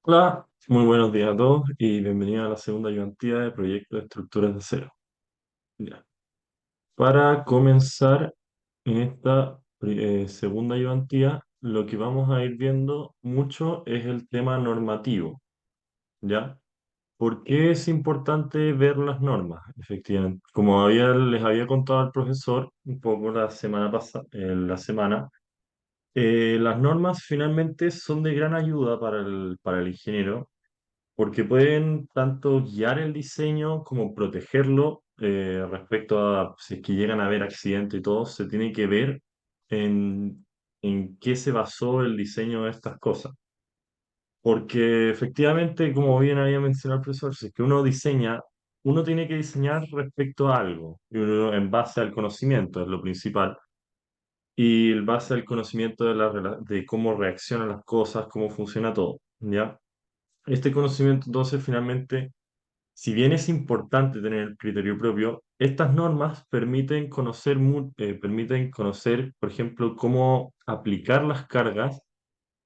Hola, muy buenos días a todos y bienvenidos a la segunda ayudantía de Proyecto de Estructuras de Acero. Ya. Para comenzar en esta segunda ayudantía, lo que vamos a ir viendo mucho es el tema normativo, ¿ya? ¿Por qué es importante ver las normas? Efectivamente, como les había contado al profesor un poco la semana pasada, las normas finalmente son de gran ayuda para el ingeniero porque pueden tanto guiar el diseño como protegerlo respecto a si es que llegan a haber accidentes y todo, se tiene que ver en qué se basó el diseño de estas cosas. Porque efectivamente, como bien había mencionado el profesor, si es que uno diseña, uno tiene que diseñar respecto a algo, y uno en base al conocimiento es lo principal, y en base al conocimiento de cómo reaccionan las cosas, cómo funciona todo, ¿ya? Este conocimiento entonces finalmente, si bien es importante tener el criterio propio, estas normas permiten conocer, por ejemplo, cómo aplicar las cargas,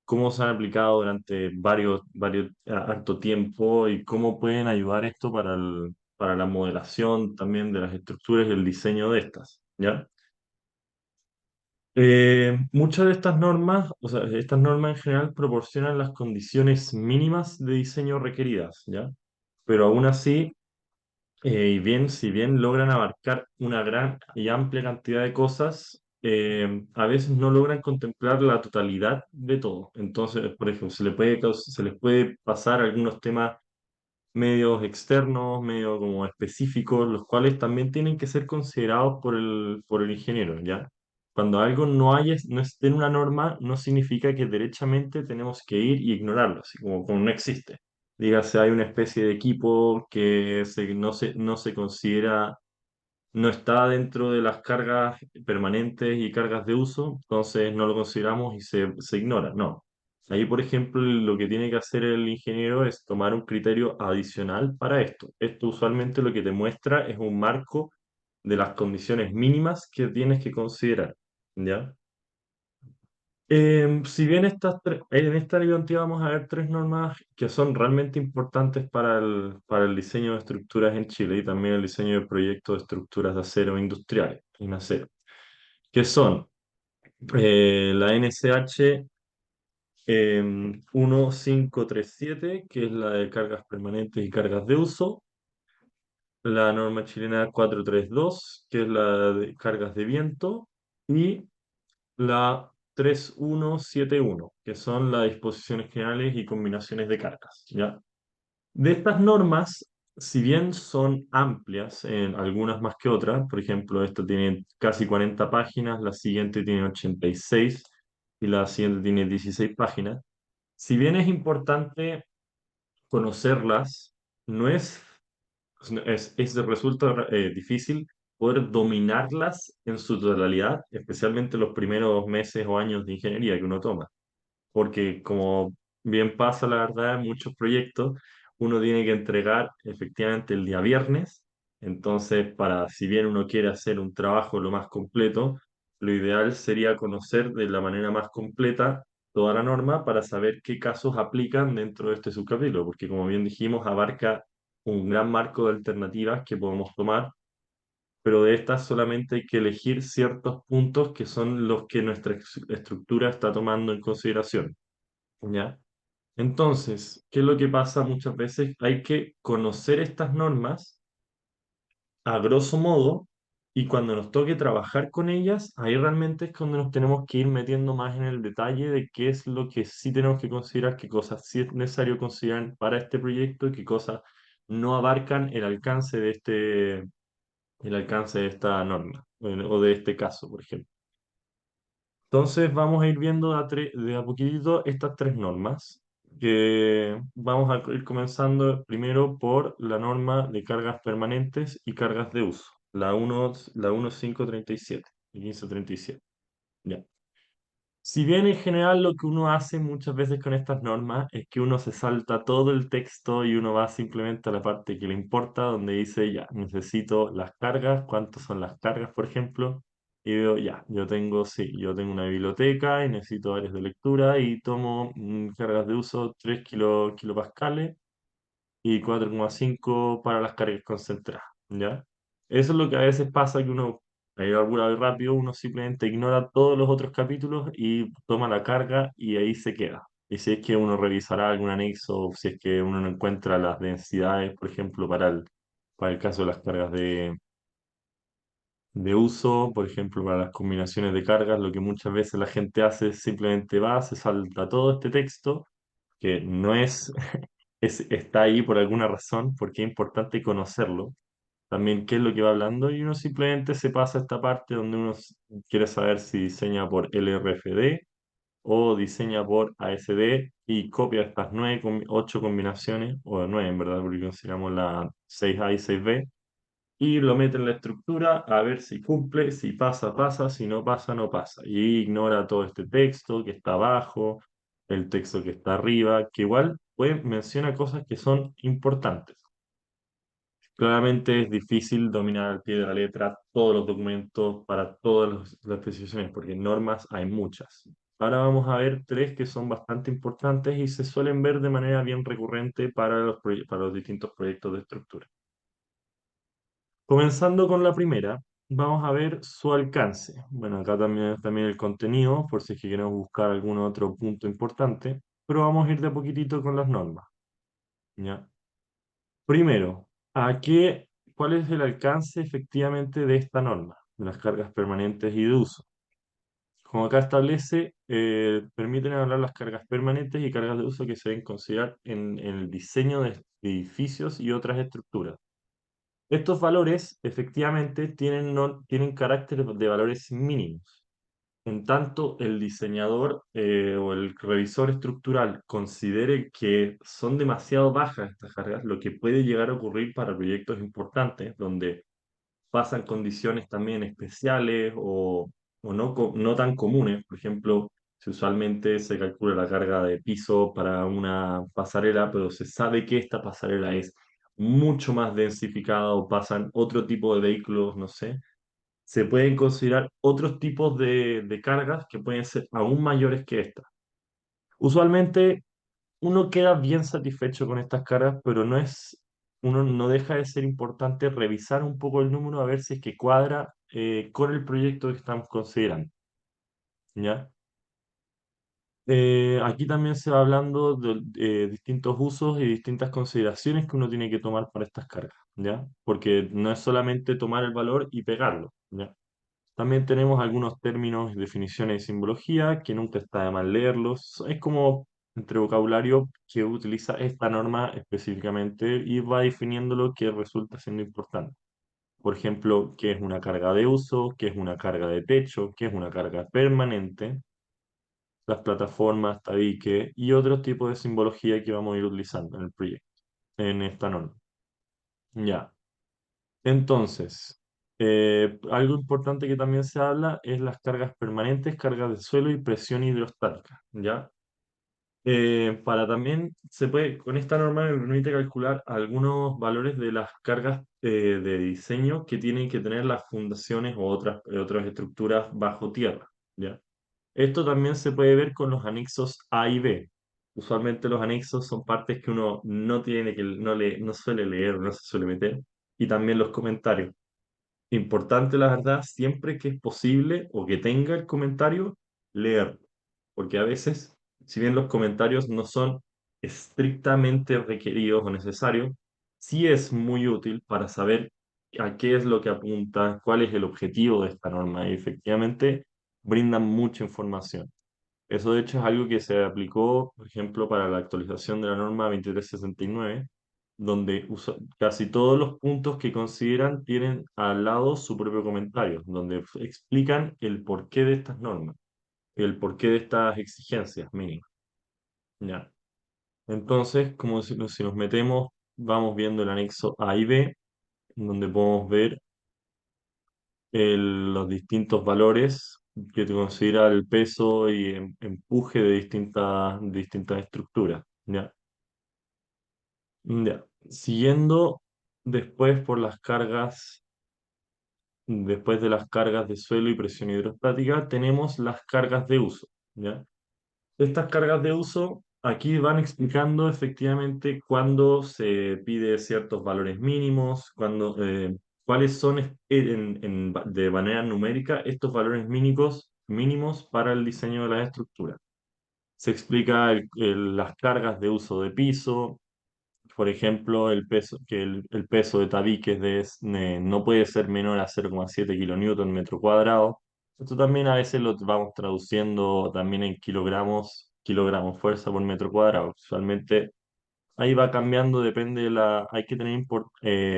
cómo se han aplicado durante harto tiempo y cómo pueden ayudar esto para la modelación también de las estructuras y el diseño de estas, ¿ya? Muchas de estas normas, o sea, estas normas en general proporcionan las condiciones mínimas de diseño requeridas, ¿ya? Pero aún así, si bien logran abarcar una gran y amplia cantidad de cosas, a veces no logran contemplar la totalidad de todo. Entonces, por ejemplo, se les puede pasar algunos temas medios externos, medio como específicos, los cuales también tienen que ser considerados por el ingeniero, ¿ya? Cuando algo no esté en una norma, no significa que derechamente tenemos que ir y ignorarlo, así como no existe. Dígase, hay una especie de equipo que no se considera, no está dentro de las cargas permanentes y cargas de uso, entonces no lo consideramos y se ignora. No. Ahí, por ejemplo, lo que tiene que hacer el ingeniero es tomar un criterio adicional para esto. Esto usualmente lo que te muestra es un marco de las condiciones mínimas que tienes que considerar. ¿Ya? Si bien en esta ayudantía vamos a ver tres normas que son realmente importantes para el diseño de estructuras en Chile y también el diseño de proyectos de estructuras de acero industriales, en acero, que son la NSH 1537, que es la de cargas permanentes y cargas de uso, la norma chilena 432, que es la de cargas de viento, y la 3171, que son las disposiciones generales y combinaciones de cargas, ¿ya? De estas normas, si bien son amplias, en algunas más que otras, por ejemplo, esta tiene casi 40 páginas, la siguiente tiene 86 y la siguiente tiene 16 páginas. Si bien es importante conocerlas, no es resulta difícil poder dominarlas en su totalidad, especialmente los primeros meses o años de ingeniería que uno toma. Porque como bien pasa, la verdad, en muchos proyectos, uno tiene que entregar efectivamente el día viernes. Entonces, si bien uno quiere hacer un trabajo lo más completo, lo ideal sería conocer de la manera más completa toda la norma para saber qué casos aplican dentro de este subcapítulo, porque como bien dijimos, abarca un gran marco de alternativas que podemos tomar, pero de estas solamente hay que elegir ciertos puntos que son los que nuestra estructura está tomando en consideración, ¿ya? Entonces, ¿qué es lo que pasa muchas veces? Hay que conocer estas normas a grosso modo, y cuando nos toque trabajar con ellas, ahí realmente es cuando nos tenemos que ir metiendo más en el detalle de qué es lo que sí tenemos que considerar, qué cosas sí es necesario considerar para este proyecto y qué cosas no abarcan el alcance de esta norma o de este caso, por ejemplo. Entonces vamos a ir viendo de a poquitito estas tres normas, que vamos a ir comenzando primero por la norma de cargas permanentes y cargas de uso, la 1537 y 1537. Ya. Si bien en general lo que uno hace muchas veces con estas normas es que uno se salta todo el texto y uno va simplemente a la parte que le importa, donde dice, ya, necesito las cargas, cuántas son las cargas, por ejemplo, y veo, ya, yo tengo, sí, yo tengo una biblioteca y necesito áreas de lectura y tomo cargas de uso 3 kilopascales y 4,5 para las cargas concentradas, ¿ya? Eso es lo que a veces pasa, que uno, ahí apurado y rápido, uno simplemente ignora todos los otros capítulos y toma la carga y ahí se queda. Y si es que uno revisará algún anexo, o si es que uno no encuentra las densidades, por ejemplo, para el caso de las cargas de uso, por ejemplo, para las combinaciones de cargas, lo que muchas veces la gente hace es simplemente va, se salta todo este texto, que no es, está ahí por alguna razón, porque es importante conocerlo. También qué es lo que va hablando, y uno simplemente se pasa a esta parte donde uno quiere saber si diseña por LRFD o diseña por ASD y copia estas 8 combinaciones, o 9 en verdad, porque consideramos la 6A y 6B, y lo mete en la estructura a ver si cumple, si pasa, pasa, si no pasa, no pasa. Y ignora todo este texto que está abajo, el texto que está arriba, que igual pues, menciona cosas que son importantes. Claramente es difícil dominar al pie de la letra todos los documentos para todas las especificaciones, porque normas hay muchas. Ahora vamos a ver tres que son bastante importantes y se suelen ver de manera bien recurrente para para los distintos proyectos de estructura. Comenzando con la primera, vamos a ver su alcance. Bueno, acá también el contenido, por si es que queremos buscar algún otro punto importante, pero vamos a ir de a poquitito con las normas, ¿ya? Primero, ¿cuál es el alcance efectivamente de esta norma, de las cargas permanentes y de uso? Como acá establece, permiten hablar las cargas permanentes y cargas de uso que se deben considerar en el diseño de edificios y otras estructuras. Estos valores efectivamente tienen carácter de valores mínimos. En tanto, el diseñador o el revisor estructural considere que son demasiado bajas estas cargas, lo que puede llegar a ocurrir para proyectos importantes, donde pasan condiciones también especiales o no tan comunes. Por ejemplo, si usualmente se calcula la carga de piso para una pasarela, pero se sabe que esta pasarela es mucho más densificada o pasan otro tipo de vehículos, no sé, se pueden considerar otros tipos de cargas que pueden ser aún mayores que esta. Usualmente uno queda bien satisfecho con estas cargas, pero uno no deja de ser importante revisar un poco el número a ver si es que cuadra con el proyecto que estamos considerando, ¿ya? Aquí también se va hablando de distintos usos y distintas consideraciones que uno tiene que tomar para estas cargas, ¿ya? Porque no es solamente tomar el valor y pegarlo, ¿ya? También tenemos algunos términos, definiciones y simbología que nunca está de mal leerlos. Es como entre vocabulario que utiliza esta norma específicamente y va definiendo lo que resulta siendo importante. Por ejemplo, qué es una carga de uso, qué es una carga de techo, qué es una carga permanente, las plataformas, tabique y otros tipos de simbología que vamos a ir utilizando en el proyecto, en esta norma. Ya. Entonces, algo importante que también se habla es las cargas permanentes, cargas de suelo y presión hidrostática, ¿ya? Para también con esta norma me permite calcular algunos valores de las cargas de diseño que tienen que tener las fundaciones o otras estructuras bajo tierra, ¿ya? Esto también se puede ver con los anexos A y B. Usualmente los anexos son partes que uno no tiene que, no suele leer, no se suele meter, y también los comentarios. Importante, la verdad, siempre que es posible o que tenga el comentario, leerlo. Porque a veces, si bien los comentarios no son estrictamente requeridos o necesarios, sí es muy útil para saber a qué es lo que apunta, cuál es el objetivo de esta norma. Y efectivamente, brindan mucha información. Eso de hecho es algo que se aplicó, por ejemplo, para la actualización de la norma 2369, donde casi todos los puntos que consideran tienen al lado su propio comentario, donde explican el porqué de estas normas, el porqué de estas exigencias mínimas. Ya. Entonces, como si nos metemos, vamos viendo el anexo A y B, donde podemos ver los distintos valores que te considera el peso y empuje de distintas estructuras. ¿Ya? Ya. Siguiendo después por las cargas después de las cargas de suelo y presión hidrostática, tenemos las cargas de uso, ¿ya? Estas cargas de uso aquí van explicando efectivamente cuándo se pide ciertos valores mínimos, cuáles son de manera numérica estos valores mínimos para el diseño de la estructura. Se explica las cargas de uso de piso, por ejemplo, el peso de tabiques no puede ser menor a 0,7 kilonewton metro cuadrado. Esto también a veces lo vamos traduciendo también en kilogramos fuerza por metro cuadrado. Usualmente ahí va cambiando, depende hay que tener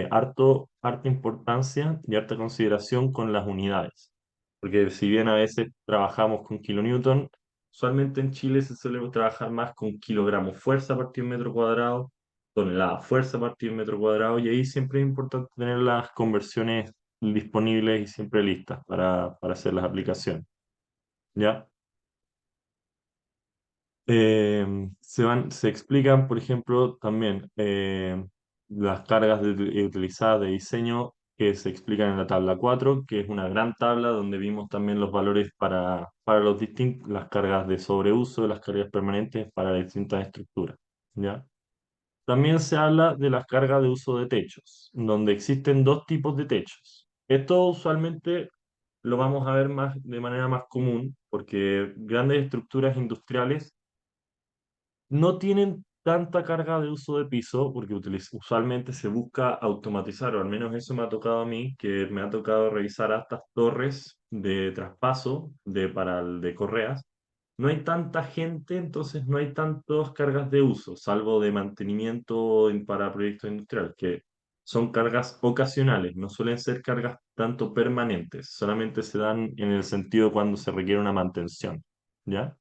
harta importancia y harta consideración con las unidades. Porque si bien a veces trabajamos con kilonewton, usualmente en Chile se suele trabajar más con kilogramos fuerza partido metro cuadrado, tonelada fuerza partido metro cuadrado, y ahí siempre es importante tener las conversiones disponibles y siempre listas para hacer las aplicaciones. ¿Ya? Se explican, por ejemplo, también las cargas utilizadas de diseño que se explican en la tabla 4, que es una gran tabla donde vimos también los valores para las cargas de sobreuso, las cargas permanentes para las distintas estructuras. ¿Ya? También se habla de las cargas de uso de techos, donde existen dos tipos de techos. Esto usualmente lo vamos a ver de manera más común porque grandes estructuras industriales no tienen tanta carga de uso de piso porque usualmente se busca automatizar, o al menos eso me ha tocado a mí, que me ha tocado revisar estas torres de traspaso de correas. No hay tanta gente, entonces no hay tantas cargas de uso, salvo de mantenimiento para proyectos industriales, que son cargas ocasionales, no suelen ser cargas tanto permanentes, solamente se dan en el sentido cuando se requiere una mantención, ¿ya?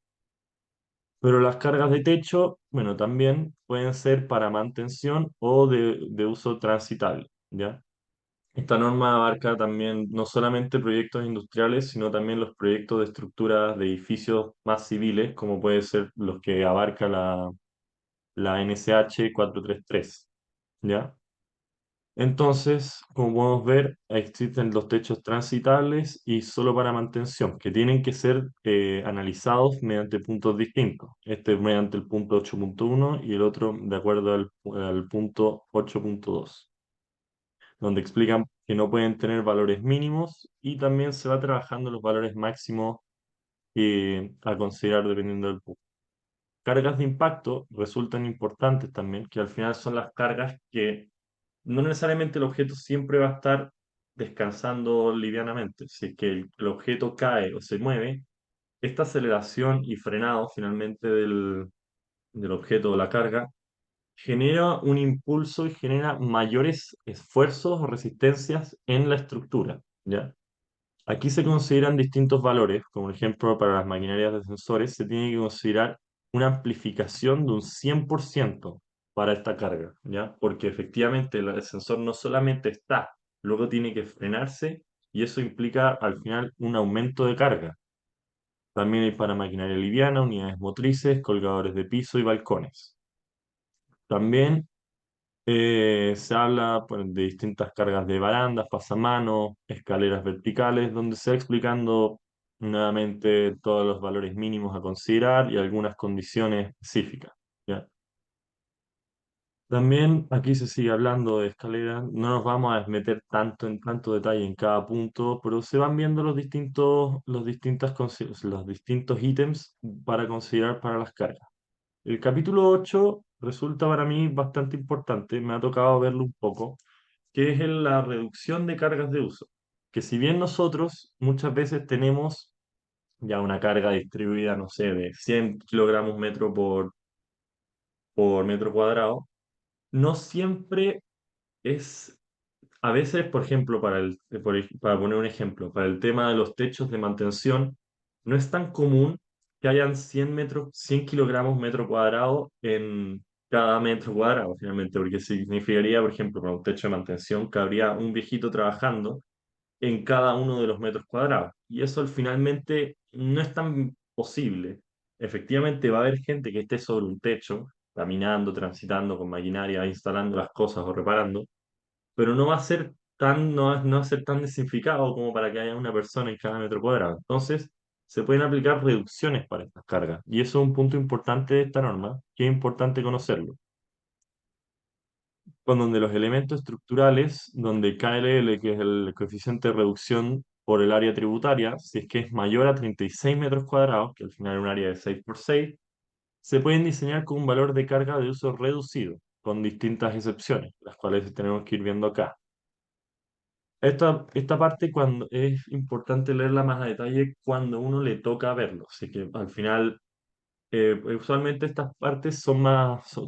Pero las cargas de techo, bueno, también pueden ser para mantención o de uso transitable, ¿ya? Esta norma abarca también no solamente proyectos industriales, sino también los proyectos de estructuras de edificios más civiles, como puede ser los que abarca la NSH 433, ¿ya? Entonces, como podemos ver, existen los techos transitables y solo para mantención, que tienen que ser analizados mediante puntos distintos. Este mediante el punto 8.1 y el otro de acuerdo al punto 8.2, donde explican que no pueden tener valores mínimos y también se va trabajando los valores máximos a considerar dependiendo del punto. Cargas de impacto resultan importantes también, que al final son las cargas que no necesariamente el objeto siempre va a estar descansando livianamente. Si es que el objeto cae o se mueve, esta aceleración y frenado finalmente del objeto o la carga genera un impulso y genera mayores esfuerzos o resistencias en la estructura, ¿ya? Aquí se consideran distintos valores, como por ejemplo para las maquinarias de sensores se tiene que considerar una amplificación de un 100% para esta carga, ¿ya? Porque efectivamente el sensor no solamente está, luego tiene que frenarse y eso implica al final un aumento de carga. También hay para maquinaria liviana, unidades motrices, colgadores de piso y balcones. También se habla pues, de distintas cargas de barandas, pasamanos, escaleras verticales, donde se va explicando nuevamente todos los valores mínimos a considerar y algunas condiciones específicas, ¿ya? También aquí se sigue hablando de escaleras, no nos vamos a meter tanto en tanto detalle en cada punto, pero se van viendo los distintos ítems para considerar para las cargas. El capítulo 8 resulta para mí bastante importante, me ha tocado verlo un poco, que es en la reducción de cargas de uso. Que si bien nosotros muchas veces tenemos ya una carga distribuida, no sé, de 100 kilogramos por metro cuadrado, no siempre es, a veces, por ejemplo, para poner un ejemplo, para el tema de los techos de mantención, no es tan común que hayan 100 kilogramos metro cuadrado en cada metro cuadrado, finalmente, porque significaría, por ejemplo, para un techo de mantención, que habría un viejito trabajando en cada uno de los metros cuadrados. Y eso finalmente no es tan posible. Efectivamente, va a haber gente que esté sobre un techo, caminando, transitando con maquinaria, instalando las cosas o reparando, pero no va a ser no va a ser tan desinficado como para que haya una persona en cada metro cuadrado. Entonces, se pueden aplicar reducciones para estas cargas. Y eso es un punto importante de esta norma, que es importante conocerlo. Con donde los elementos estructurales, donde KLL, que es el coeficiente de reducción por el área tributaria, si es que es mayor a 36 metros cuadrados, que al final es un área de 6 por 6, se pueden diseñar con un valor de carga de uso reducido, con distintas excepciones, las cuales tenemos que ir viendo acá. Esta parte cuando es importante leerla más a detalle cuando uno le toca verlo. Así que al final, usualmente estas partes son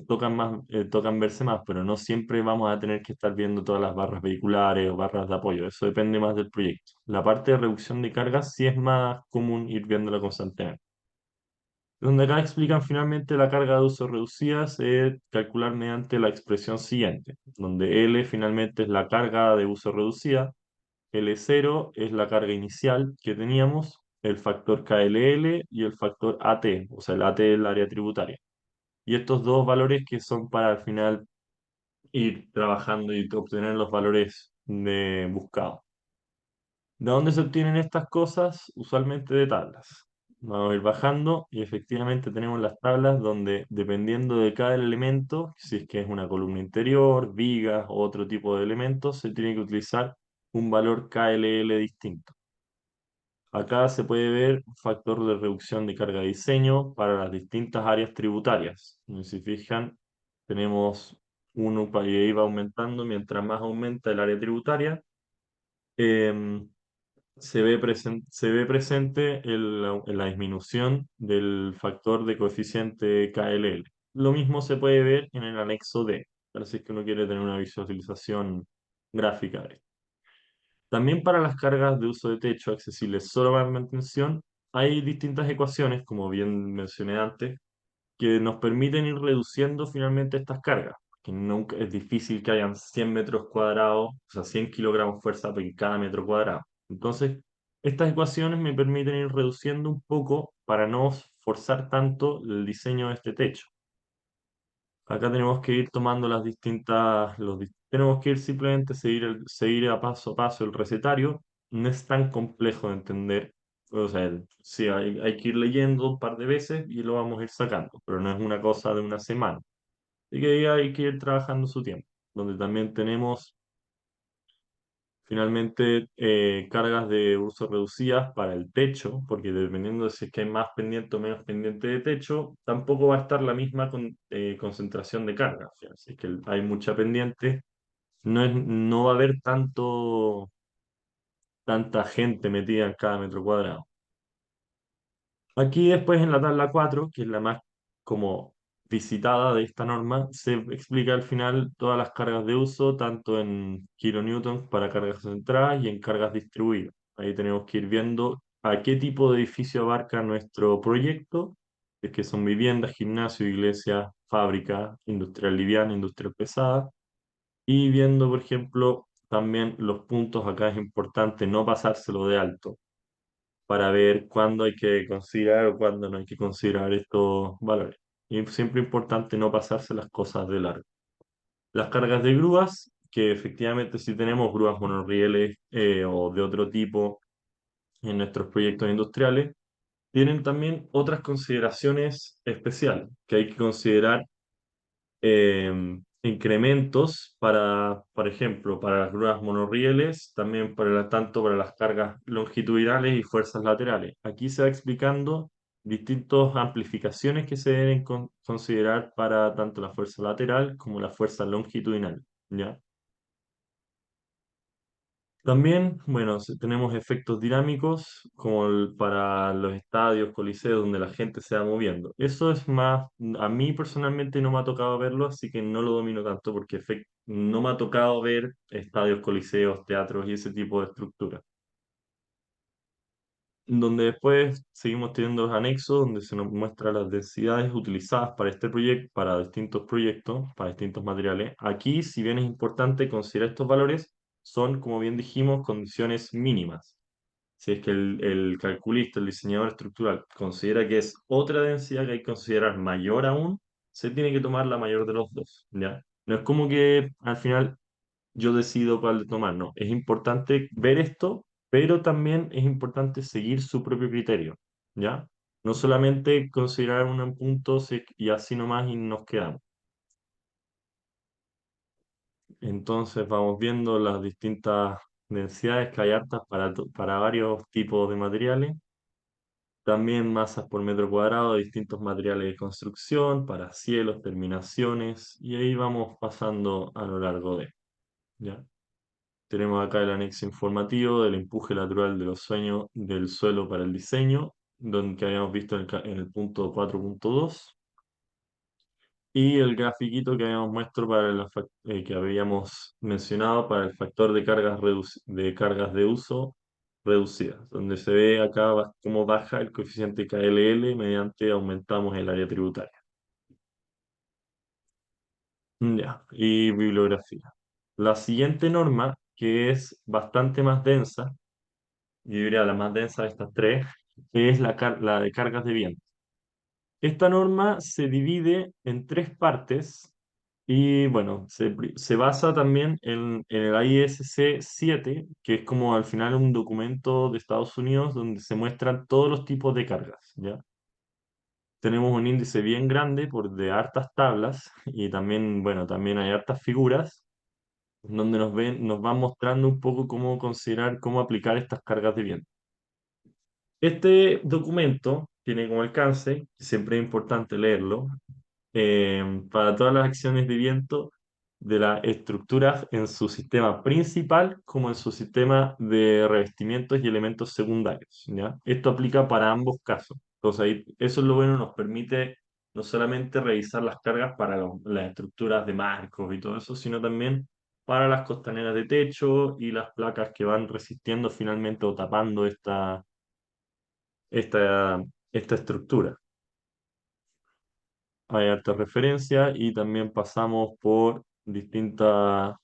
tocan verse más, pero no siempre vamos a tener que estar viendo todas las barras vehiculares o barras de apoyo. Eso depende más del proyecto. La parte de reducción de cargas sí es más común ir viéndola constantemente. Donde acá explican finalmente la carga de uso reducida se calcular mediante la expresión siguiente, donde L finalmente es la carga de uso reducida, L0 es la carga inicial que teníamos, el factor KLL y el factor AT, o sea, el AT es el área tributaria. Y estos dos valores que son para al final ir trabajando y obtener los valores de buscado. ¿De dónde se obtienen estas cosas? Usualmente de tablas. Vamos a ir bajando y efectivamente tenemos las tablas donde dependiendo de cada elemento, si es que es una columna interior, vigas o otro tipo de elementos, se tiene que utilizar un valor KLL distinto. Acá se puede ver un factor de reducción de carga de diseño para las distintas áreas tributarias. Y si fijan, tenemos uno y ahí va aumentando mientras más aumenta el área tributaria. em, se ve presente la disminución del factor de coeficiente KLL. Lo mismo se puede ver en el anexo D, para si es que uno quiere tener una visualización gráfica de esto. También para las cargas de uso de techo accesibles solo para mantención, hay distintas ecuaciones, como bien mencioné antes, que nos permiten ir reduciendo finalmente estas cargas, que nunca es difícil que hayan 100 metros cuadrados, o sea, 100 kilogramos fuerza en cada metro cuadrado. Entonces, estas ecuaciones me permiten ir reduciendo un poco para no forzar tanto el diseño de este techo. Acá tenemos que ir tomando las distintas, tenemos que ir simplemente seguir a paso el recetario. No es tan complejo de entender. O sea, sí, hay que ir leyendo un par de veces y lo vamos a ir sacando, pero no es una cosa de una semana. Así que ahí hay que ir trabajando su tiempo. Donde también tenemos finalmente, cargas de uso reducidas para el techo, porque dependiendo de si es que hay más pendiente o menos pendiente de techo, tampoco va a estar la misma concentración de carga. O sea, si es que hay mucha pendiente, no va a haber tanta gente metida en cada metro cuadrado. Aquí después en la tabla 4 que es la más como visitada de esta norma, se explica al final todas las cargas de uso, tanto en kilonewtons para cargas centradas y en cargas distribuidas. Ahí tenemos que ir viendo a qué tipo de edificio abarca nuestro proyecto, si es que son viviendas, gimnasio, iglesias, fábrica, industrial liviana, industrial pesada, y viendo, por ejemplo, también los puntos, acá es importante no pasárselo de alto para ver cuándo hay que considerar o cuándo no hay que considerar estos valores. Y es siempre importante no pasarse las cosas de largo. Las cargas de grúas, que efectivamente si tenemos grúas monorrieles o de otro tipo en nuestros proyectos industriales, tienen también otras consideraciones especiales que hay que considerar incrementos para, por ejemplo, para las grúas monorrieles, también tanto para las cargas longitudinales y fuerzas laterales. Aquí se va explicando distintas amplificaciones que se deben considerar para tanto la fuerza lateral como la fuerza longitudinal, ¿ya? También, bueno, tenemos efectos dinámicos como para los estadios, coliseos, donde la gente se va moviendo. Eso es más, a mí personalmente no me ha tocado verlo, así que no lo domino tanto porque no me ha tocado ver estadios, coliseos, teatros y ese tipo de estructuras. Donde después seguimos teniendo los anexos, donde se nos muestra las densidades utilizadas para este proyecto, para distintos proyectos, para distintos materiales. Aquí, si bien es importante considerar estos valores, son, como bien dijimos, condiciones mínimas. Si es que el calculista, el diseñador estructural, considera que es otra densidad que hay que considerar mayor aún, se tiene que tomar la mayor de los dos, ¿ya? No es como que al final yo decido cuál tomar. No, es importante ver esto, pero también es importante seguir su propio criterio, ¿ya? No solamente considerar un punto y así nomás y nos quedamos. Entonces vamos viendo las distintas densidades que hay hartas para varios tipos de materiales. También masas por metro cuadrado de distintos materiales de construcción, para cielos, terminaciones, y ahí vamos pasando a lo largo de, ¿ya? Tenemos acá el anexo informativo del empuje lateral de los sueños del suelo para el diseño, donde que habíamos visto en el punto 4.2, y el grafiquito que habíamos muestro para que habíamos mencionado para el factor de de cargas de uso reducidas, donde se ve acá cómo baja el coeficiente KLL mediante aumentamos el área tributaria. Ya, y bibliografía. La siguiente norma, que es bastante más densa, yo diría la más densa de estas tres, es la de cargas de viento. Esta norma se divide en tres partes y bueno, se basa también en el ISC 7, que es como al final un documento de Estados Unidos donde se muestran todos los tipos de cargas, ¿ya? Tenemos un índice bien grande de hartas tablas y también, bueno, también hay hartas figuras donde nos van mostrando un poco cómo considerar, cómo aplicar estas cargas de viento. Este documento tiene como alcance, siempre es importante leerlo, para todas las acciones de viento de la estructura en su sistema principal como en su sistema de revestimientos y elementos secundarios, ¿ya? Esto aplica para ambos casos. Entonces, eso es lo bueno, nos permite no solamente revisar las cargas para las estructuras de marcos y todo eso, sino también para las costaneras de techo y las placas que van resistiendo finalmente o tapando esta estructura. Hay harta referencia y también pasamos por distintos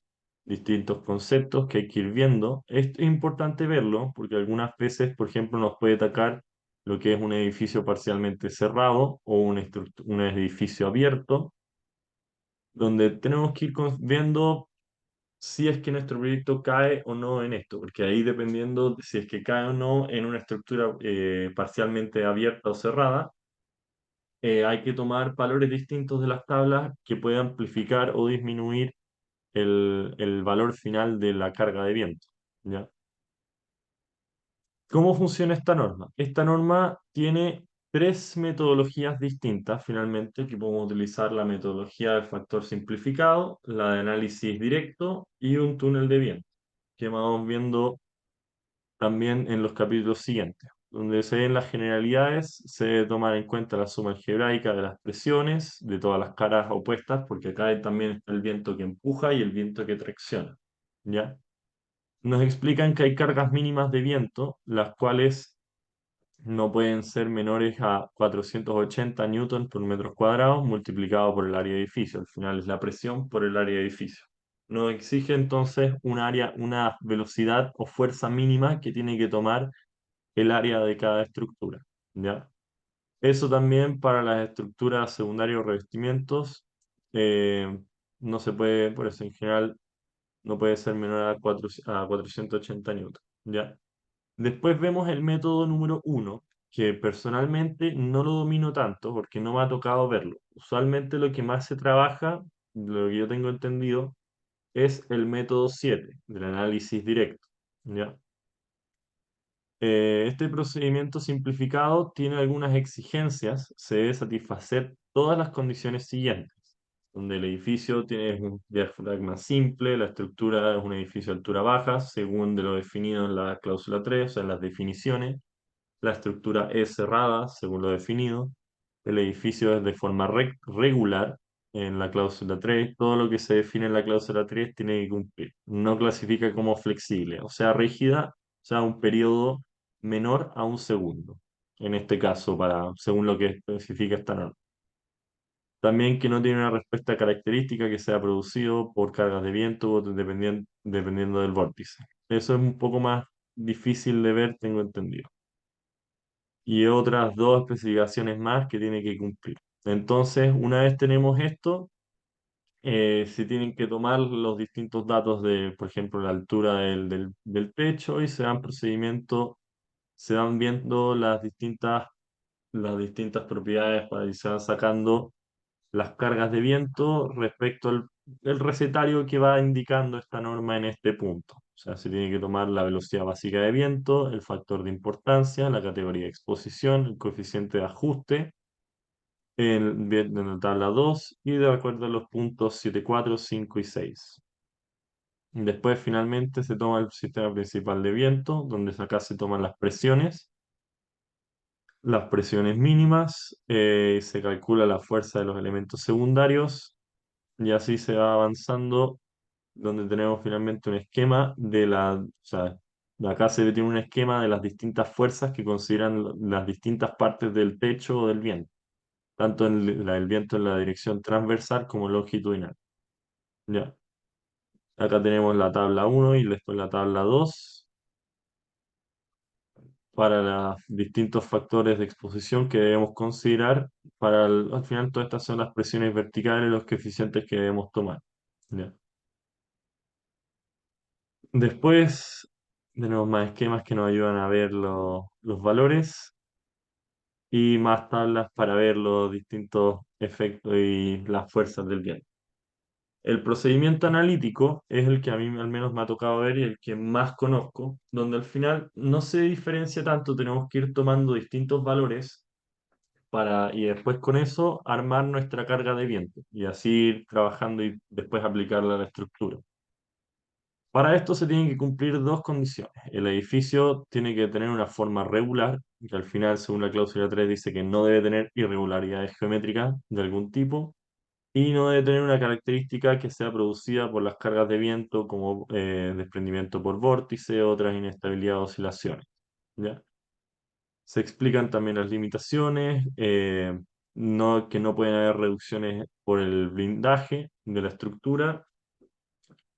conceptos que hay que ir viendo. Es importante verlo porque algunas veces, por ejemplo, nos puede atacar lo que es un edificio parcialmente cerrado o un edificio abierto, donde tenemos que ir viendo si es que nuestro proyecto cae o no en esto, porque ahí dependiendo de si es que cae o no en una estructura parcialmente abierta o cerrada, hay que tomar valores distintos de las tablas que puedan amplificar o disminuir el valor final de la carga de viento, ¿ya? ¿Cómo funciona esta norma? Esta norma tiene tres metodologías distintas, finalmente, que podemos utilizar: la metodología del factor simplificado, la de análisis directo y un túnel de viento, que vamos viendo también en los capítulos siguientes, donde se ven las generalidades, se debe tomar en cuenta la suma algebraica de las presiones de todas las caras opuestas, porque acá también está el viento que empuja y el viento que tracciona, ¿ya? Nos explican que hay cargas mínimas de viento, las cuales no pueden ser menores a 480 newton por metros cuadrados multiplicado por el área de edificio. Al final es la presión por el área de edificio. Nos exige entonces una velocidad o fuerza mínima que tiene que tomar el área de cada estructura, ¿ya? Eso también para las estructuras secundarias o revestimientos eh, no se puede, por eso en general no puede ser menor a 480 newton, ¿ya? Después vemos el método número uno, que personalmente no lo domino tanto porque no me ha tocado verlo. Usualmente lo que más se trabaja, lo que yo tengo entendido, es el método 7 del análisis directo, ¿ya? Este procedimiento simplificado tiene algunas exigencias, se debe satisfacer todas las condiciones siguientes, donde el edificio tiene un diafragma simple, la estructura es un edificio de altura baja, según de lo definido en la cláusula 3, o sea, en las definiciones, la estructura es cerrada, según lo definido, el edificio es de forma regular en la cláusula 3, todo lo que se define en la cláusula 3 tiene que cumplir. No clasifica como flexible, o sea, rígida, o sea, un periodo menor a un segundo, en este caso, según lo que especifica esta norma. También que no tiene una respuesta característica que sea producido por cargas de viento dependiendo del vórtice. Eso es un poco más difícil de ver, tengo entendido, y otras dos especificaciones más que tiene que cumplir. Entonces, una vez tenemos esto, Se tienen que tomar los distintos datos de, por ejemplo, la altura del techo y se van viendo las distintas propiedades para y se van sacando las cargas de viento respecto al el recetario que va indicando esta norma en este punto. O sea, se tiene que tomar la velocidad básica de viento, el factor de importancia, la categoría de exposición, el coeficiente de ajuste en la tabla 2 y de acuerdo a los puntos 7 4 5 y 6. Después finalmente se toma el sistema principal de viento, donde acá se toman las presiones mínimas, se calcula la fuerza de los elementos secundarios y así se va avanzando, donde tenemos finalmente un esquema o sea, acá se tiene un esquema de las distintas fuerzas que consideran las distintas partes del techo o del viento, tanto el viento en la dirección transversal como longitudinal. Ya. Acá tenemos la tabla uno y después la tabla 2 para los distintos factores de exposición que debemos considerar. Al final, todas estas son las presiones verticales, los coeficientes que debemos tomar. Ya. Después tenemos más esquemas que nos ayudan a ver los valores y más tablas para ver los distintos efectos y las fuerzas del viento. El procedimiento analítico es el que a mí al menos me ha tocado ver y el que más conozco, donde al final no se diferencia tanto, tenemos que ir tomando distintos valores y después con eso armar nuestra carga de viento y así ir trabajando y después aplicarla a la estructura. Para esto se tienen que cumplir dos condiciones. El edificio tiene que tener una forma regular, que al final, según la cláusula 3 dice que no debe tener irregularidades geométricas de algún tipo, y no debe tener una característica que sea producida por las cargas de viento, como desprendimiento por vórtice, otras inestabilidad o oscilaciones. ¿Ya? Se explican también las limitaciones, que no pueden haber reducciones por el blindaje de la estructura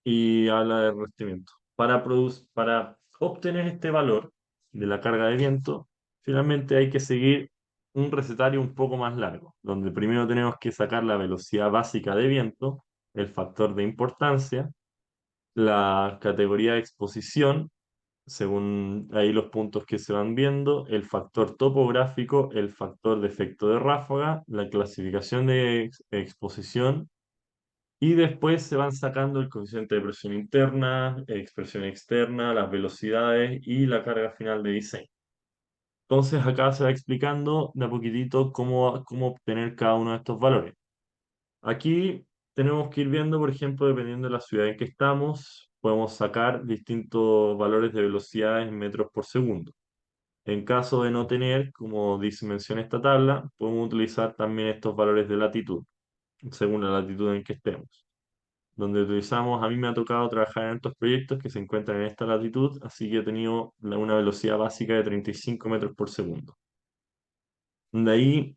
y habla de revestimiento. Para obtener este valor de la carga de viento, finalmente hay que seguir un recetario un poco más largo, donde primero tenemos que sacar la velocidad básica de viento, el factor de importancia, la categoría de exposición, según ahí los puntos que se van viendo, el factor topográfico, el factor de efecto de ráfaga, la clasificación de exposición y después se van sacando el coeficiente de presión interna, expresión externa, las velocidades y la carga final de diseño. Entonces acá se va explicando de a poquitito cómo obtener cada uno de estos valores. Aquí tenemos que ir viendo, por ejemplo, dependiendo de la ciudad en que estamos, podemos sacar distintos valores de velocidades en metros por segundo. En caso de no tener, como dice, menciona esta tabla, podemos utilizar también estos valores de latitud, según la latitud en que estemos. Donde utilizamos, a mí me ha tocado trabajar en estos proyectos que se encuentran en esta latitud, así que he tenido una velocidad básica de 35 metros por segundo. De ahí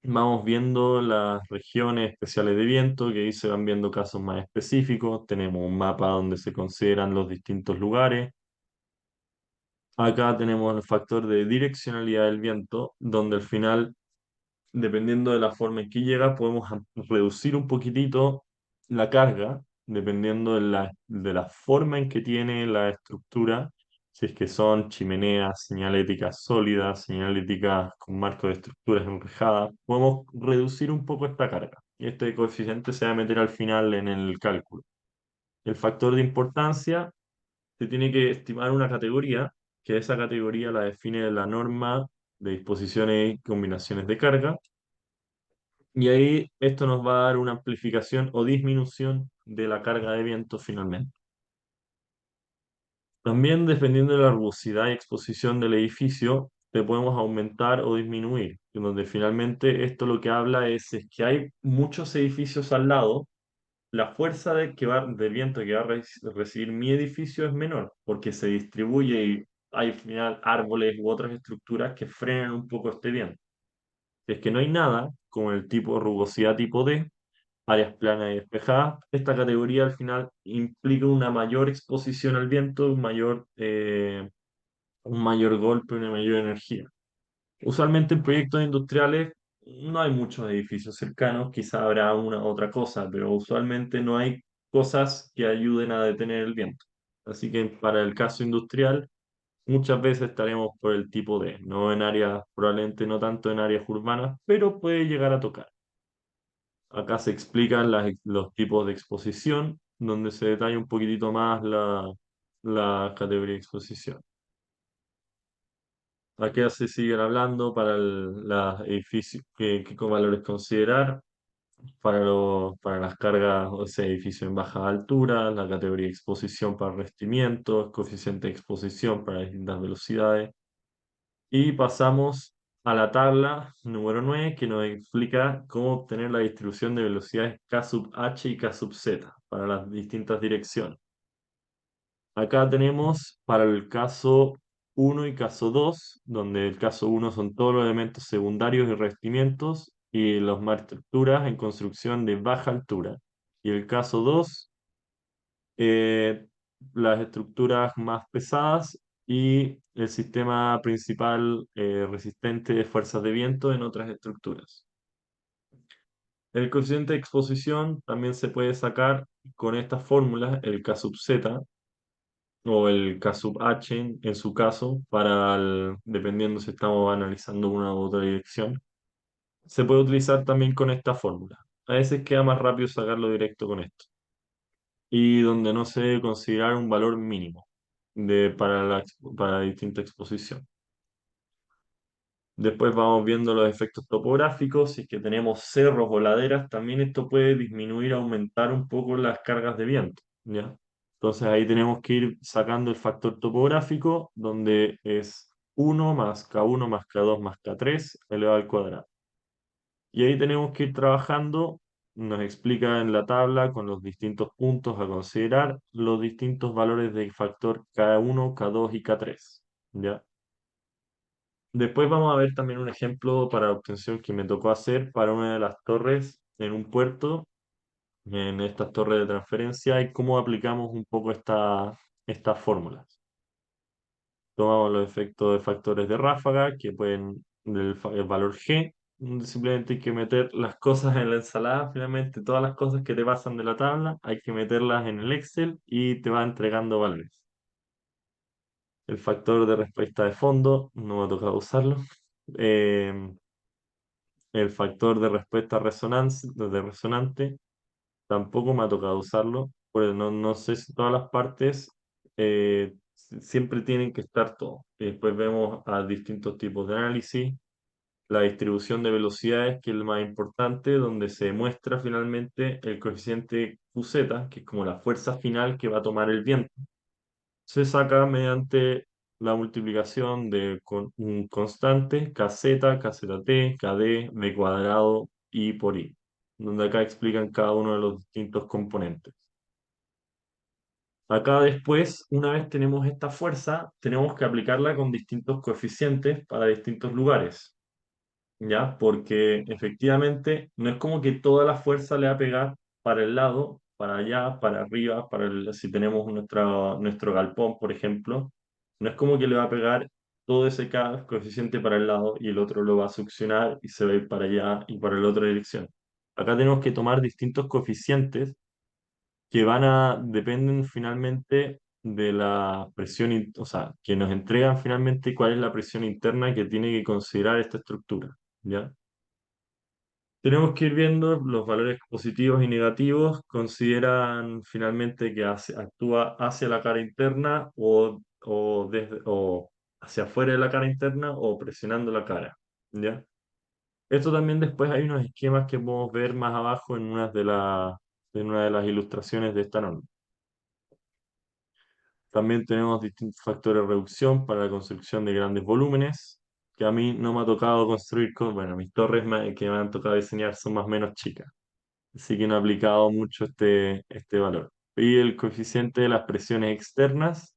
vamos viendo las regiones especiales de viento, que ahí se van viendo casos más específicos. Tenemos un mapa donde se consideran los distintos lugares. Acá tenemos el factor de direccionalidad del viento, donde al final, dependiendo de la forma en que llega, podemos reducir un poquitito la carga, dependiendo de la forma en que tiene la estructura, si es que son chimeneas, señaléticas sólidas, señaléticas con marco de estructuras enrejadas, podemos reducir un poco esta carga. Y este coeficiente se va a meter al final en el cálculo. El factor de importancia se tiene que estimar una categoría, que esa categoría la define la norma de disposiciones y combinaciones de carga, y ahí esto nos va a dar una amplificación o disminución de la carga de viento finalmente. También dependiendo de la rugosidad y exposición del edificio, te podemos aumentar o disminuir, en donde finalmente esto lo que habla es que hay muchos edificios al lado, la fuerza de viento que va a recibir mi edificio es menor, porque se distribuye y hay al final árboles u otras estructuras que frenan un poco este viento. Si es que no hay nada, como el tipo rugosidad tipo D, áreas planas y despejadas, esta categoría al final implica una mayor exposición al viento, un mayor golpe, una mayor energía. Usualmente en proyectos industriales No hay muchos edificios cercanos, quizá habrá una otra cosa, pero usualmente no hay cosas que ayuden a detener el viento. Así que para el caso industrial, muchas veces estaremos por el tipo D, no en áreas, probablemente no tanto en áreas urbanas, pero puede llegar a tocar. Acá se explican los tipos de exposición, donde se detalla un poquitito más la categoría de exposición. Aquí se siguen hablando para los edificios, qué valores considerar para las cargas, o sea, edificio en baja altura, la categoría de exposición para revestimientos, coeficiente de exposición para distintas velocidades. Y pasamos a la tabla número 9 que nos explica cómo obtener la distribución de velocidades K sub h y K sub z para las distintas direcciones. Acá tenemos para el caso uno y caso 2 donde el caso uno son todos los elementos secundarios y revestimientos y las más estructuras en construcción de baja altura. Y el caso 2 eh, las estructuras más pesadas y el sistema principal resistente de fuerzas de viento en otras estructuras. El coeficiente de exposición también se puede sacar con estas fórmulas, el K sub z o el K sub h en su caso, dependiendo si estamos analizando una u otra dirección. Se puede utilizar también con esta fórmula. A veces queda más rápido sacarlo directo con esto. Y donde no se debe considerar un valor mínimo para la distinta exposición. Después vamos viendo los efectos topográficos. Si es que tenemos cerros o laderas, también esto puede disminuir, aumentar un poco las cargas de viento, ¿ya? Entonces ahí tenemos que ir sacando el factor topográfico, donde es uno más K1 más K2 más K3 elevado al cuadrado. Y ahí tenemos que ir trabajando, nos explica en la tabla con los distintos puntos a considerar los distintos valores del factor K1, K2 y K3, ¿ya? Después vamos a ver también un ejemplo para obtención que me tocó hacer para una de las torres en un puerto, en estas torres de transferencia, y cómo aplicamos un poco estas fórmulas. Tomamos los efectos de factores de ráfaga, que pueden, el valor G, donde simplemente hay que meter las cosas en la ensalada, finalmente todas las cosas que te pasan de la tabla, hay que meterlas en el Excel y te va entregando valores. El factor de respuesta de fondo, no me ha tocado usarlo. Eh, el factor de respuesta de resonante, tampoco me ha tocado usarlo, porque no sé si todas las partes siempre tienen que estar todo. Y después vemos a distintos tipos de análisis, la distribución de velocidades, que es lo más importante, donde se muestra finalmente el coeficiente QZ, que es como la fuerza final que va a tomar el viento. Se saca mediante la multiplicación de un constante kz, kzt, kd, b cuadrado y por i, donde acá explican cada uno de los distintos componentes. Acá después, una vez tenemos esta fuerza, tenemos que aplicarla con distintos coeficientes para distintos lugares. ¿Ya? Porque efectivamente no es como que toda la fuerza le va a pegar para el lado, para allá, para arriba, si tenemos nuestro galpón, por ejemplo, no es como que le va a pegar todo ese coeficiente para el lado y el otro lo va a succionar y se va a ir para allá y para la otra dirección. Acá tenemos que tomar distintos coeficientes que dependen finalmente de la presión, o sea, que nos entregan finalmente cuál es la presión interna que tiene que considerar esta estructura, ¿ya? Tenemos que ir viendo los valores positivos y negativos, consideran finalmente que actúa hacia la cara interna o hacia afuera de la cara interna o presionando la cara, ¿ya? Esto también después hay unos esquemas que podemos ver más abajo en una de las ilustraciones de esta norma. También tenemos distintos factores de reducción para la construcción de grandes volúmenes, que a mí no me ha tocado construir bueno, mis torres que me han tocado diseñar son más o menos chicas, así que no he aplicado mucho este valor. Y el coeficiente de las presiones externas,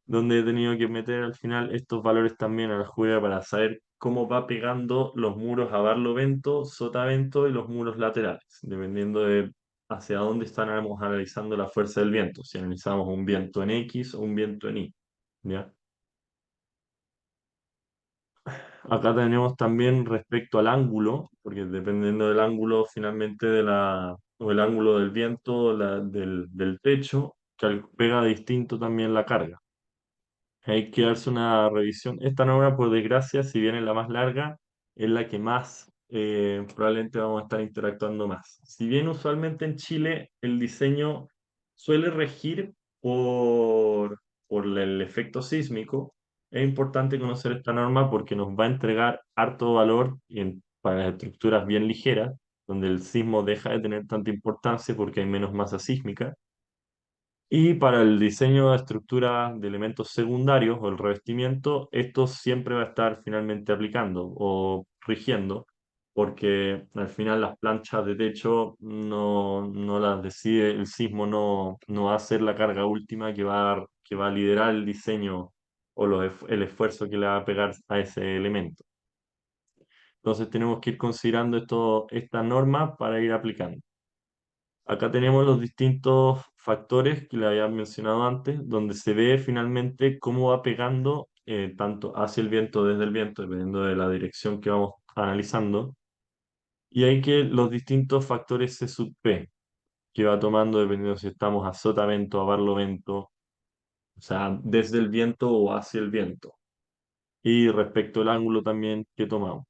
donde he tenido que meter al final estos valores también a la jugada para saber cómo va pegando los muros a barlovento, sotavento y los muros laterales, dependiendo de hacia dónde estamos analizando la fuerza del viento, si analizamos un viento en X o un viento en Y. ¿Ya? Acá tenemos también respecto al ángulo, porque dependiendo del ángulo finalmente o el ángulo del viento del techo, pega distinto también la carga. Hay que darse una revisión. Esta norma, por desgracia, si bien es la más larga, es la que más probablemente vamos a estar interactuando más. Si bien usualmente en Chile el diseño suele regir por el efecto sísmico, es importante conocer esta norma porque nos va a entregar harto valor para las estructuras bien ligeras, donde el sismo deja de tener tanta importancia porque hay menos masa sísmica. Y para el diseño de estructuras de elementos secundarios o el revestimiento, esto siempre va a estar finalmente aplicando o rigiendo, porque al final las planchas de techo no las decide el sismo, no va a ser la carga última que va a liderar el diseño o el esfuerzo que le va a pegar a ese elemento. Entonces tenemos que ir considerando esta norma para ir aplicando. Acá tenemos los distintos factores que le había mencionado antes, donde se ve finalmente cómo va pegando tanto hacia el viento, desde el viento, dependiendo de la dirección que vamos analizando. Y hay que los distintos factores C sub P, que va tomando dependiendo si estamos a sotavento, a barlovento, o sea, desde el viento o hacia el viento. Y respecto al ángulo también que tomamos.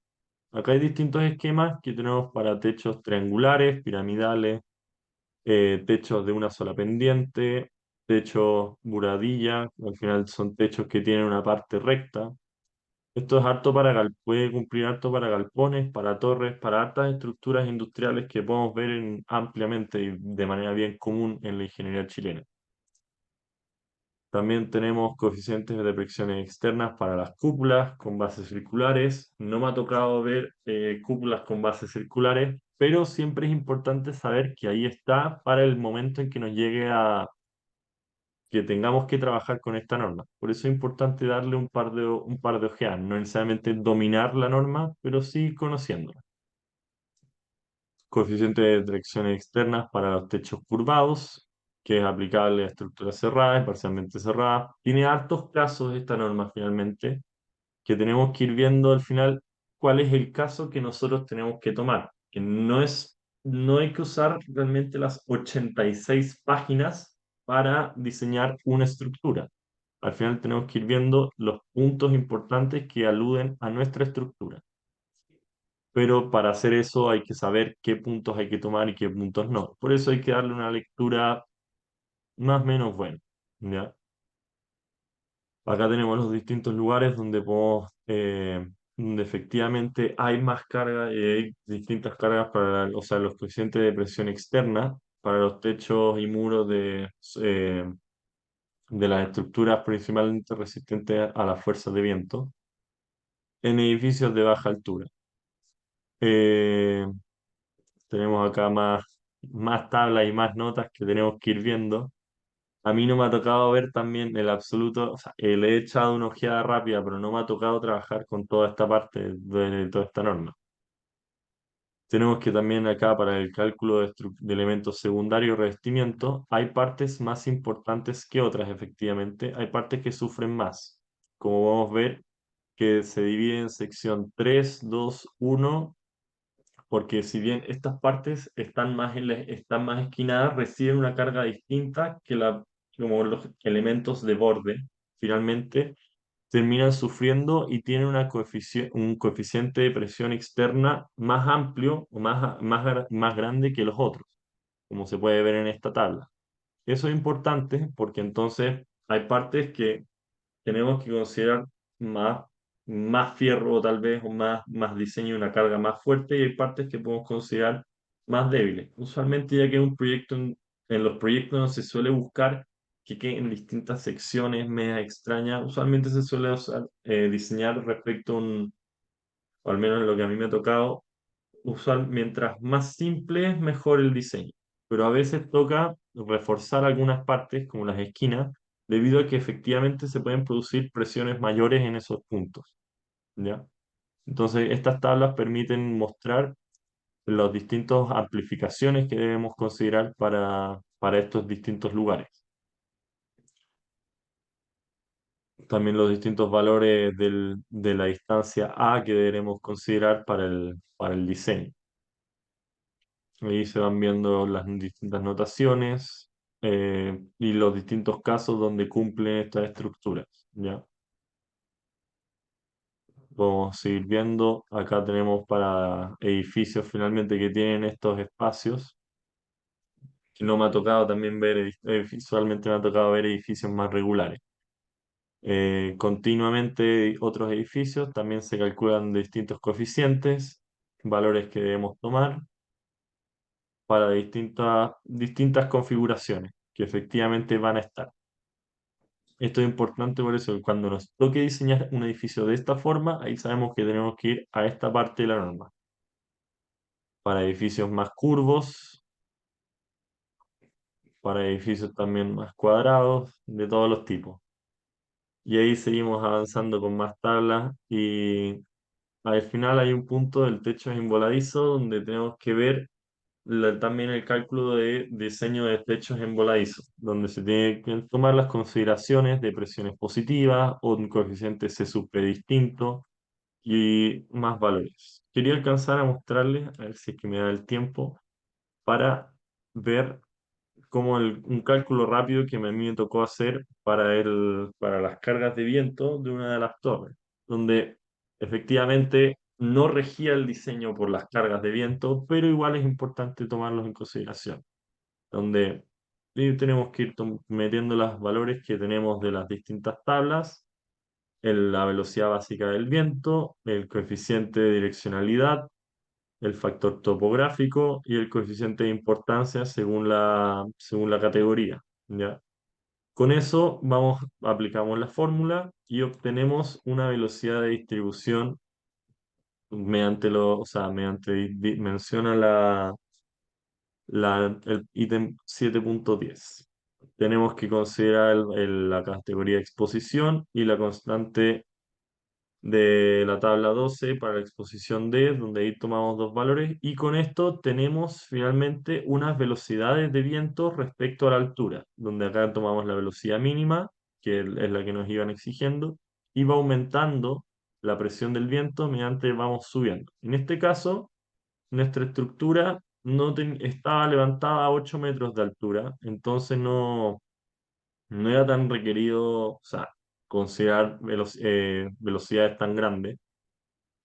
Acá hay distintos esquemas que tenemos para techos triangulares, piramidales, techos de una sola pendiente, techos buradilla, al final son techos que tienen una parte recta. Esto es harto puede cumplir harto para galpones, para torres, para hartas estructuras industriales que podemos ver ampliamente y de manera bien común en la ingeniería chilena. También tenemos coeficientes de fricciones externas para las cúpulas con bases circulares. No me ha tocado ver cúpulas con bases circulares, pero siempre es importante saber que ahí está para el momento en que nos llegue a que tengamos que trabajar con esta norma. Por eso es importante darle un par de ojeadas, no necesariamente dominar la norma, pero sí conociéndola. Coeficiente de tracciones externas para los techos curvados, que es aplicable a estructuras cerradas y parcialmente cerradas. Tiene hartos casos esta norma finalmente, que tenemos que ir viendo al final cuál es el caso que nosotros tenemos que tomar. Que no hay que usar realmente las 86 páginas para diseñar una estructura. Al final tenemos que ir viendo los puntos importantes que aluden a nuestra estructura. Pero para hacer eso hay que saber qué puntos hay que tomar y qué puntos no. Por eso hay que darle una lectura más o menos buena, ¿ya? Acá tenemos los distintos lugares donde donde efectivamente hay más carga y hay distintas cargas o sea, los coeficientes de presión externa para los techos y muros de las estructuras principalmente resistentes a las fuerzas de viento en edificios de baja altura. Eh, Tenemos acá más tablas y más notas que tenemos que ir viendo. A mí no me ha tocado ver también el absoluto, o sea, le he echado una ojeada rápida, pero no me ha tocado trabajar con toda esta parte de toda esta norma. Tenemos que también acá para el cálculo de elementos secundarios y revestimiento, hay partes más importantes que otras, efectivamente. Hay partes que sufren más. Como vamos a ver, que se divide en sección 3 2 1 porque si bien estas partes están más esquinadas, reciben una carga distinta como los elementos de borde. Finalmente, terminan sufriendo y tienen un coeficiente de presión externa más amplio o más grande que los otros, como se puede ver en esta tabla. Eso es importante porque entonces hay partes que tenemos que considerar más, más fierro tal vez o más diseño y una carga más fuerte y hay partes que podemos considerar más débiles. Usualmente ya que es un proyecto, en los proyectos no se suele buscar que queden distintas secciones media extrañas, usualmente se suele diseñar respecto a o al menos en lo que a mí me ha tocado, mientras más simple es mejor el diseño. Pero a veces toca reforzar algunas partes, como las esquinas, debido a que efectivamente se pueden producir presiones mayores en esos puntos, ¿ya? Entonces, estas tablas permiten mostrar las distintas amplificaciones que debemos considerar para estos distintos lugares. También los distintos valores de la distancia A que deberemos considerar para el diseño. Ahí se van viendo las distintas notaciones y los distintos casos donde cumplen estas estructuras, ¿ya? Vamos a seguir viendo. Acá tenemos para edificios finalmente que tienen estos espacios, que no me ha tocado también ver, visualmente me ha tocado ver edificios más regulares. Continuamente otros edificios también se calculan distintos coeficientes, valores que debemos tomar para distintas configuraciones que efectivamente van a estar. Esto es importante por eso, que cuando nos toque diseñar un edificio de esta forma, ahí sabemos que tenemos que ir a esta parte de la norma. Para edificios más curvos, para edificios también más cuadrados, de todos los tipos. Y ahí seguimos avanzando con más tablas y al final hay un punto del techo en voladizo donde tenemos que ver también el cálculo de diseño de techos en voladizo, donde se tiene que tomar las consideraciones de presiones positivas o un coeficiente C sub P distinto y más valores. Quería alcanzar a mostrarles, a ver si es que me da el tiempo, para ver como un cálculo rápido que a mí me tocó hacer para las cargas de viento de una de las torres, donde efectivamente no regía el diseño por las cargas de viento, pero igual es importante tomarlos en consideración, donde tenemos que ir metiendo los valores que tenemos de las distintas tablas, la velocidad básica del viento, el coeficiente de direccionalidad, el factor topográfico y el coeficiente de importancia según la categoría, ¿ya? Con eso aplicamos la fórmula y obtenemos una velocidad de distribución mediante menciona el ítem 7.10. Tenemos que considerar la categoría de exposición y la constante de la tabla 12 para la exposición D, donde ahí tomamos dos valores, y con esto tenemos finalmente unas velocidades de viento respecto a la altura, donde acá tomamos la velocidad mínima, que es la que nos iban exigiendo, y va aumentando la presión del viento mediante vamos subiendo. En este caso, nuestra estructura estaba levantada a 8 metros de altura, entonces no era tan requerido, o sea, considerar velocidades tan grandes,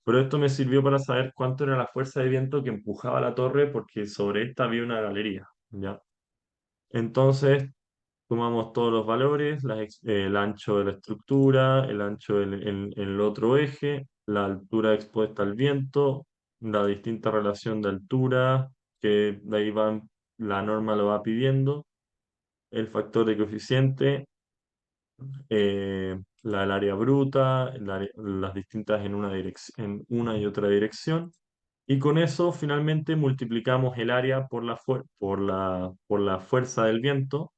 pero esto me sirvió para saber cuánto era la fuerza de viento que empujaba la torre porque sobre esta había una galería, ¿ya? Entonces tomamos todos los valores, el ancho de la estructura, el ancho el otro eje, la altura expuesta al viento, la distinta relación de altura, que de ahí la norma lo va pidiendo, el factor de coeficiente, el área bruta, las distintas en en una y otra dirección. Y con eso finalmente multiplicamos el área por por la fuerza del viento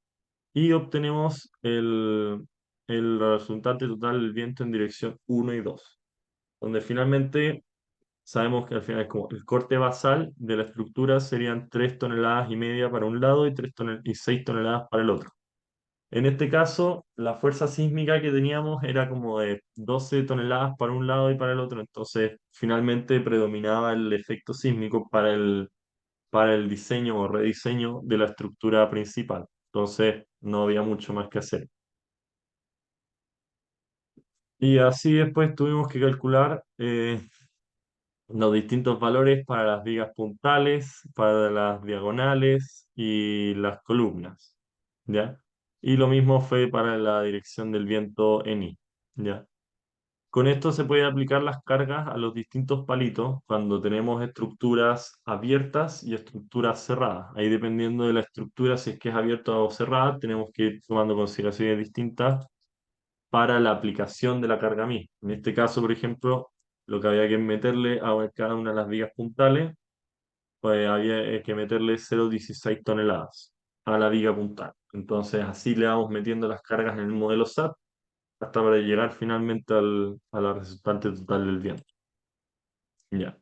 y obtenemos el resultante total del viento en dirección uno y 2 donde finalmente sabemos que al final como el corte basal de la estructura serían 3,5 toneladas para un lado y 6 toneladas para el otro. En este caso, la fuerza sísmica que teníamos era como de 12 toneladas para un lado y para el otro, entonces finalmente predominaba el efecto sísmico para el diseño o rediseño de la estructura principal. Entonces no había mucho más que hacer. Y así después tuvimos que calcular los distintos valores para las vigas puntales, para las diagonales y las columnas, ¿ya? Y lo mismo fue para la dirección del viento en I, ¿ya? Con esto se puede aplicar las cargas a los distintos palitos cuando tenemos estructuras abiertas y estructuras cerradas. Ahí dependiendo de la estructura, si es que es abierta o cerrada, tenemos que ir tomando consideraciones distintas para la aplicación de la carga misma. En este caso, por ejemplo, lo que había que meterle a cada una de las vigas puntales, pues había que meterle 0,16 toneladas a la viga puntal. Entonces, así le vamos metiendo las cargas en el modelo SAT hasta para llegar finalmente a la resultante total del viento. Ya.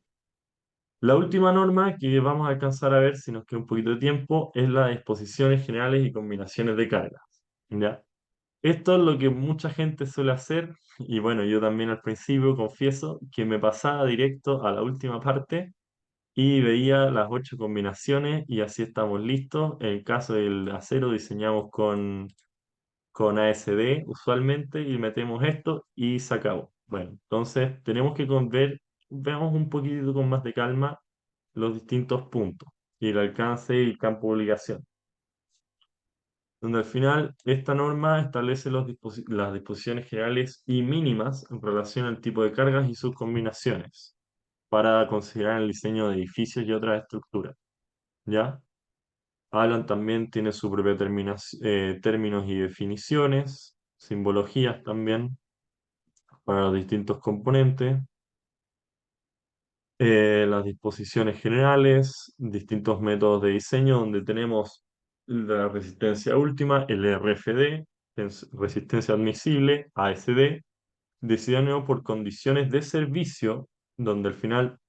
La última norma que vamos a alcanzar a ver, si nos queda un poquito de tiempo, es la de disposiciones generales y combinaciones de cargas. ¿Ya? Esto es lo que mucha gente suele hacer y bueno, yo también al principio confieso que me pasaba directo a la última parte y veía las 8 combinaciones y así estamos listos. En el caso del acero diseñamos con ASD usualmente y metemos esto y se acabó. Bueno, entonces tenemos que veamos un poquito con más de calma los distintos puntos y el alcance y campo de obligación, donde al final esta norma establece las disposiciones generales y mínimas en relación al tipo de cargas y sus combinaciones para considerar el diseño de edificios y otras estructuras. ¿Ya? Alan también tiene su propia términos y definiciones, simbologías también para los distintos componentes, las disposiciones generales, distintos métodos de diseño donde tenemos la resistencia última, el RFD, que es resistencia admisible, ASD, diseñado por condiciones de servicio, donde al final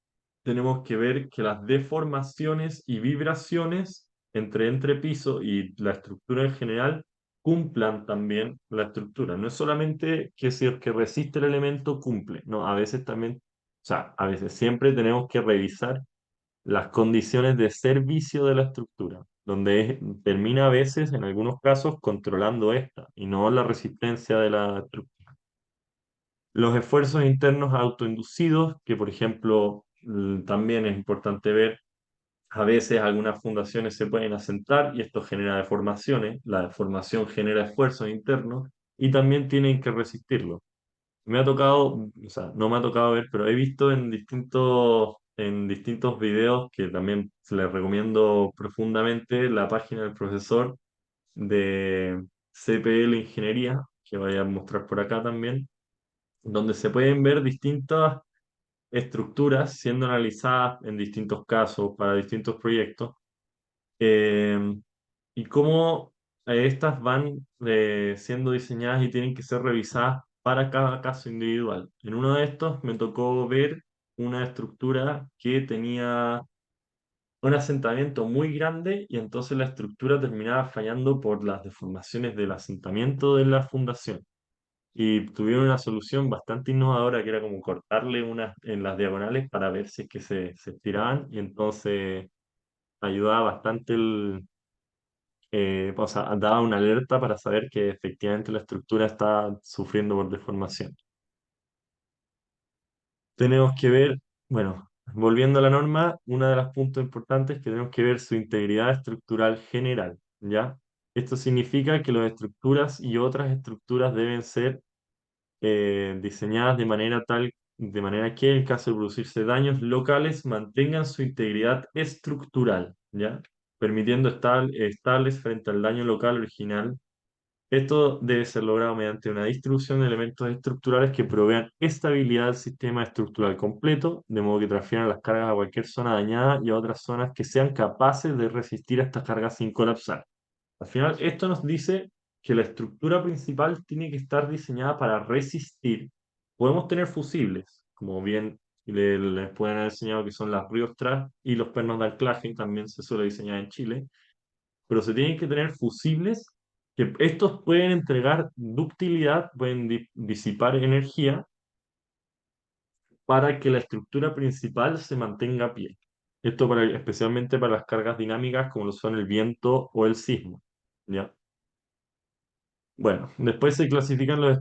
tenemos que ver que las deformaciones y vibraciones entre entrepiso y la estructura en general cumplan también la estructura. No es solamente que si el que resiste el elemento cumple, no, a veces también, o sea, a veces siempre tenemos que revisar las condiciones de servicio de la estructura, donde termina a veces, en algunos casos, controlando esta y no la resistencia de la estructura. Los esfuerzos internos autoinducidos, que por ejemplo también es importante ver, a veces algunas fundaciones se pueden asentar y esto genera deformaciones, la deformación genera esfuerzos internos y también tienen que resistirlo. Me ha tocado, o sea, no me ha tocado ver, pero he visto en distintos videos que también les recomiendo profundamente la página del profesor de CPL Ingeniería, que voy a mostrar por acá también, donde se pueden ver distintas estructuras siendo analizadas en distintos casos para distintos proyectos eh, y cómo estas van siendo diseñadas y tienen que ser revisadas para cada caso individual. En uno de estos me tocó ver una estructura que tenía un asentamiento muy grande y entonces la estructura terminaba fallando por las deformaciones del asentamiento de la fundación. Y tuvieron una solución bastante innovadora que era como cortarle unas en las diagonales para ver si es que se estiraban y entonces ayudaba bastante o sea, daba una alerta para saber que efectivamente la estructura está sufriendo por deformación. Tenemos que ver, bueno, volviendo a la norma, uno de los puntos importantes es que tenemos que ver su integridad estructural general, ¿ya? Esto significa que las estructuras y otras estructuras deben ser diseñadas de manera que en caso de producirse daños locales mantengan su integridad estructural, ¿ya? Permitiendo estar estables frente al daño local original. Esto debe ser logrado mediante una distribución de elementos estructurales que provean estabilidad al sistema estructural completo, de modo que transfieran las cargas a cualquier zona dañada y a otras zonas que sean capaces de resistir a estas cargas sin colapsar. Al final, esto nos dice que la estructura principal tiene que estar diseñada para resistir. Podemos tener fusibles, como bien les pueden haber enseñado que son las riostras y los pernos de anclaje, también se suele diseñar en Chile, pero se tienen que tener fusibles que estos pueden entregar ductilidad, pueden disipar energía para que la estructura principal se mantenga a pie. Esto especialmente para las cargas dinámicas como lo son el viento o el sismo. ¿Ya? Bueno, después se clasifican los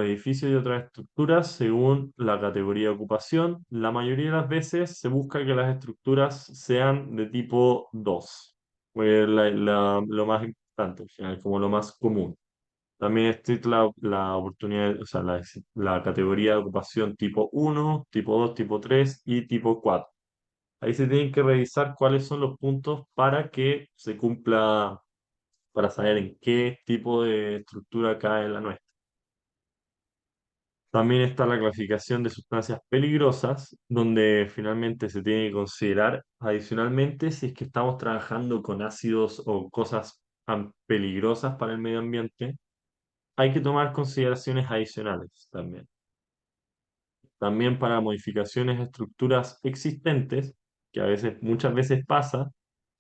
edificios y otras estructuras según la categoría de ocupación. La mayoría de las veces se busca que las estructuras sean de tipo 2, pues lo más importante, al final, como lo más común. También existe la oportunidad, o sea, la categoría de ocupación tipo 1, tipo 2, tipo 3 y tipo 4. Ahí se tienen que revisar cuáles son los puntos para que se cumpla, para saber en qué tipo de estructura cae la nuestra. También está la clasificación de sustancias peligrosas, donde finalmente se tiene que considerar adicionalmente si es que estamos trabajando con ácidos o cosas peligrosas para el medio ambiente, hay que tomar consideraciones adicionales también. También para modificaciones de estructuras existentes, que muchas veces pasa,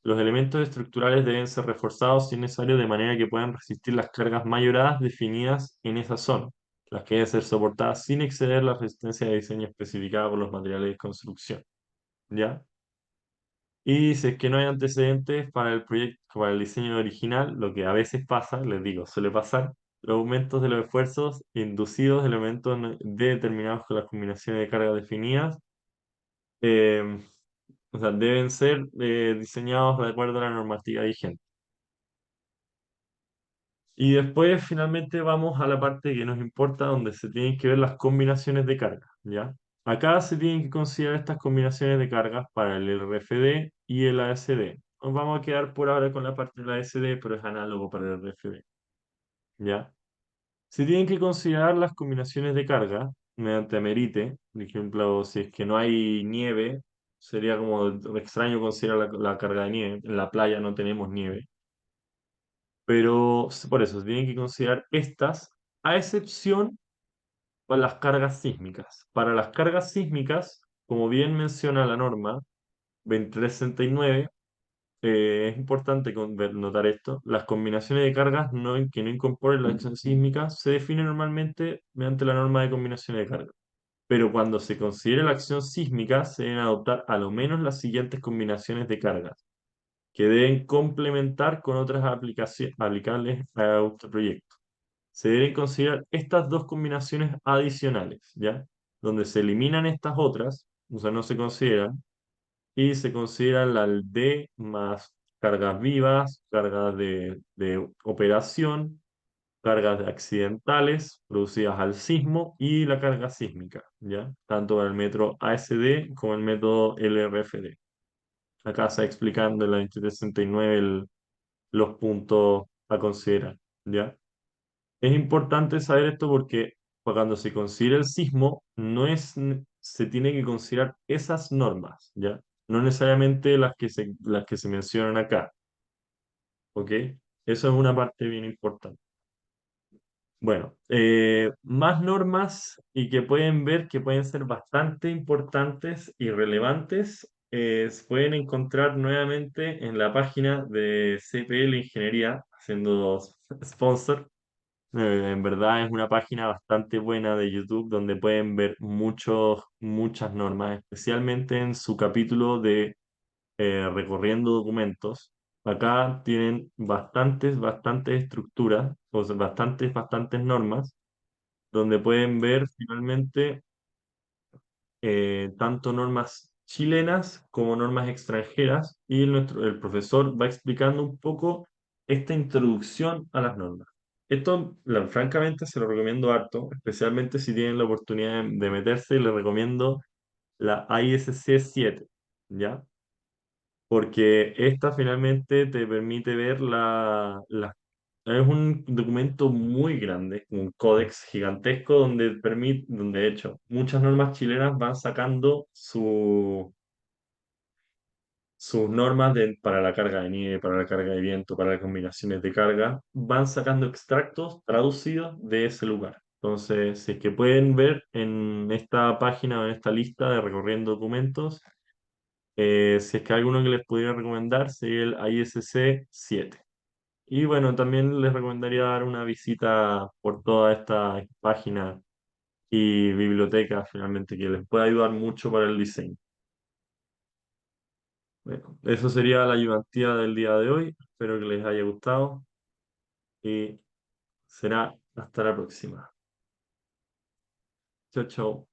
Los elementos estructurales deben ser reforzados si es necesario de manera que puedan resistir las cargas mayoradas definidas en esa zona, las que deben ser soportadas sin exceder la resistencia de diseño especificada por los materiales de construcción. ¿Ya? Y si es que no hay antecedentes para el proyecto, para el diseño original, lo que a veces pasa, les digo, suele pasar, los aumentos de los esfuerzos inducidos de elementos determinados con las combinaciones de carga definidas, eh, o sea, deben ser diseñados de acuerdo a la normativa vigente. Y después finalmente vamos a la parte que nos importa, donde se tienen que ver las combinaciones de carga, ¿ya? Acá se tienen que considerar estas combinaciones de cargas para el RFD y el ASD. Nos vamos a quedar por ahora con la parte del ASD, pero es análogo para el RFD, ¿ya? Se tienen que considerar las combinaciones de carga mediante amerite. Por ejemplo, si es que no hay nieve, sería como extraño considerar la carga de nieve. En la playa no tenemos nieve. Pero por eso se tienen que considerar estas, a excepción para las cargas sísmicas. Para las cargas sísmicas, como bien menciona la norma 2369, es importante notar esto, las combinaciones de cargas que no incorporen la acción sísmica se definen normalmente mediante la norma de combinaciones de cargas. Pero cuando se considere la acción sísmica, se deben adoptar a lo menos las siguientes combinaciones de cargas, que deben complementar con otras aplicaciones aplicables a este proyecto. Se deben considerar estas dos combinaciones adicionales, ¿ya? Donde se eliminan estas otras, o sea, no se consideran, y se consideran la D más cargas vivas, cargas de operación, cargas accidentales producidas al sismo y la carga sísmica, ¿ya? Tanto para el método ASD como el método LRFD. Acá está explicando en la 2369 los puntos a considerar, ¿ya? Es importante saber esto porque cuando se considera el sismo, se tiene que considerar esas normas, ¿ya? No necesariamente las que se mencionan acá, ¿ok? Eso es una parte bien importante. Bueno, más normas y que pueden ver que pueden ser bastante importantes y relevantes, se pueden encontrar nuevamente en la página de CPL Ingeniería, haciendo sponsor. En verdad es una página bastante buena de YouTube donde pueden ver muchas normas, especialmente en su capítulo de recorriendo documentos. Acá tienen bastantes estructuras, o sea, bastantes normas, donde pueden ver finalmente tanto normas chilenas como normas extranjeras y el profesor va explicando un poco esta introducción a las normas. Esto, francamente, se lo recomiendo harto, especialmente si tienen la oportunidad de meterse, les recomiendo la ISC 7, ¿ya? Porque esta finalmente te permite ver es un documento muy grande, un códex gigantesco donde de hecho muchas normas chilenas van sacando sus normas para la carga de nieve, para la carga de viento, para las combinaciones de carga, van sacando extractos traducidos de ese lugar. Entonces, si es que pueden ver en esta página o en esta lista de recorriendo documentos, si es que hay alguno que les pudiera recomendar, sería el ISC 7. Y bueno, también les recomendaría dar una visita por toda esta página y biblioteca, finalmente, que les puede ayudar mucho para el diseño. Bueno, eso sería la ayudantía del día de hoy. Espero que les haya gustado y será hasta la próxima. Chao, chao.